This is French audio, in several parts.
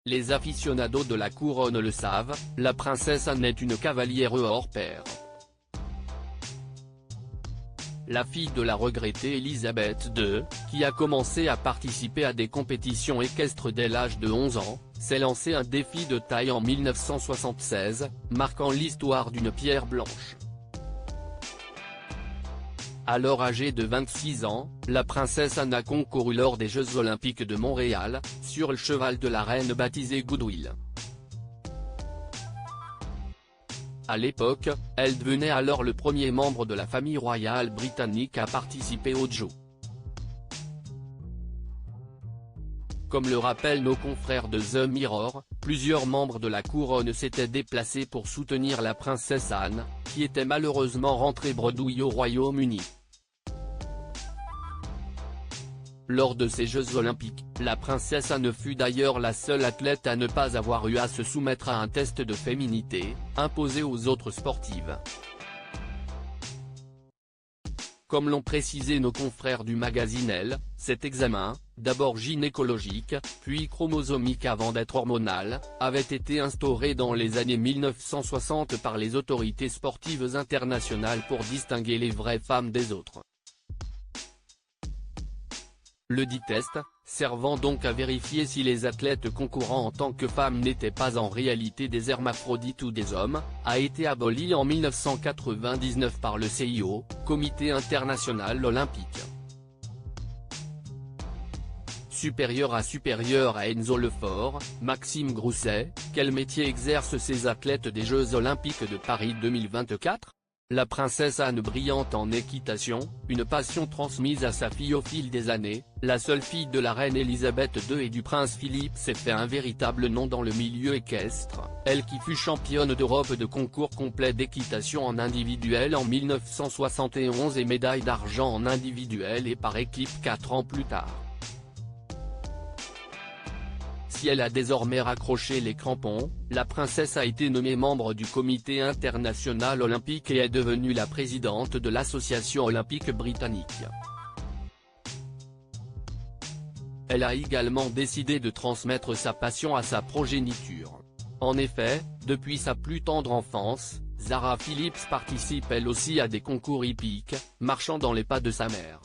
Les aficionados de la couronne le savent, la princesse Anne est une cavalière hors pair. La fille de la regrettée Elisabeth II, qui a commencé à participer à des compétitions équestres dès l'âge de 11 ans, s'est lancé un défi de taille en 1976, marquant l'histoire d'une pierre blanche. Alors âgée de 26 ans, la princesse Anne a concouru lors des Jeux Olympiques de Montréal, sur le cheval de la reine baptisé Goodwill. À l'époque, elle devenait alors le premier membre de la famille royale britannique à participer aux Jeux. Comme le rappellent nos confrères de The Mirror, plusieurs membres de la couronne s'étaient déplacés pour soutenir la princesse Anne, qui était malheureusement rentrée bredouille au Royaume-Uni. Lors de ces Jeux Olympiques, la princesse Anne fut d'ailleurs la seule athlète à ne pas avoir eu à se soumettre à un test de féminité, imposé aux autres sportives. Comme l'ont précisé nos confrères du magazine Elle, cet examen, d'abord gynécologique, puis chromosomique avant d'être hormonal, avait été instauré dans les années 1960 par les autorités sportives internationales pour distinguer les vraies femmes des autres. Le dit test, servant donc à vérifier si les athlètes concourant en tant que femmes n'étaient pas en réalité des hermaphrodites ou des hommes, a été aboli en 1999 par le CIO, Comité international olympique. Supérieur à Enzo Lefort, Maxime Grousset, quel métier exercent ces athlètes des Jeux Olympiques de Paris 2024 ? La princesse Anne brillante en équitation, une passion transmise à sa fille au fil des années, la seule fille de la reine Elisabeth II et du prince Philippe s'est fait un véritable nom dans le milieu équestre, elle qui fut championne d'Europe de concours complet d'équitation en individuel en 1971 et médaille d'argent en individuel et par équipe 4 ans plus tard. Si elle a désormais raccroché les crampons, la princesse a été nommée membre du Comité international olympique et est devenue la présidente de l'Association olympique britannique. Elle a également décidé de transmettre sa passion à sa progéniture. En effet, depuis sa plus tendre enfance, Zara Phillips participe elle aussi à des concours hippiques, marchant dans les pas de sa mère.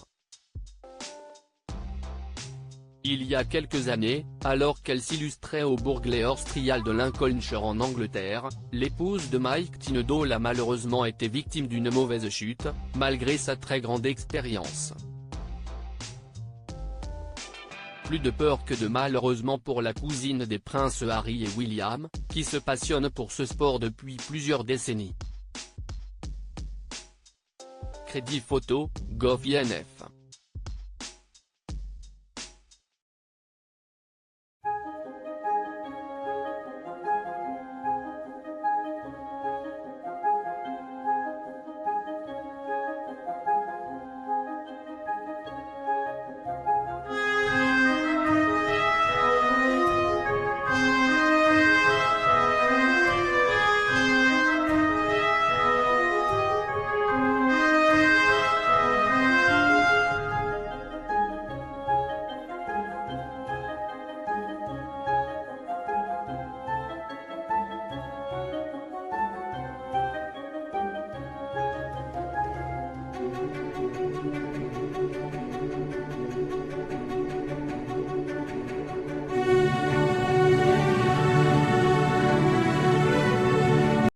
Il y a quelques années, alors qu'elle s'illustrait au Burghley-Horse Trial de Lincolnshire en Angleterre, l'épouse de Mike Tynedale a malheureusement été victime d'une mauvaise chute, malgré sa très grande expérience. Plus de peur que de mal heureusement pour la cousine des princes Harry et William, qui se passionne pour ce sport depuis plusieurs décennies. Crédit photo, GovINF.